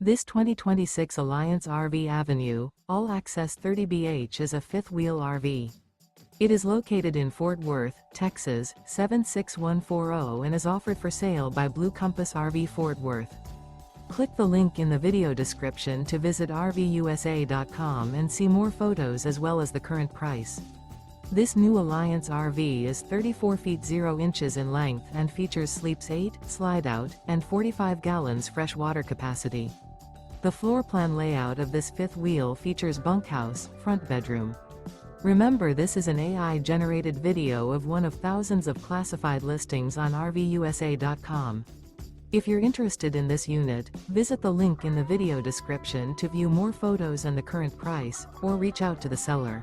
This 2026 Alliance RV Avenue, all-access 30BH is a fifth-wheel RV. It is located in Fort Worth, Texas, 76140 and is offered for sale by Blue Compass RV Fort Worth. Click the link in the video description to visit RVUSA.com and see more photos as well as the current price. This new Alliance RV is 34 feet 0 inches in length and features sleeps 8, slide-out, and 45 gallons fresh water capacity. The floor plan layout of this fifth wheel features bunkhouse, front bedroom. Remember, this is an AI-generated video of one of thousands of classified listings on RVUSA.com. If you're interested in this unit, visit the link in the video description to view more photos and the current price, or reach out to the seller.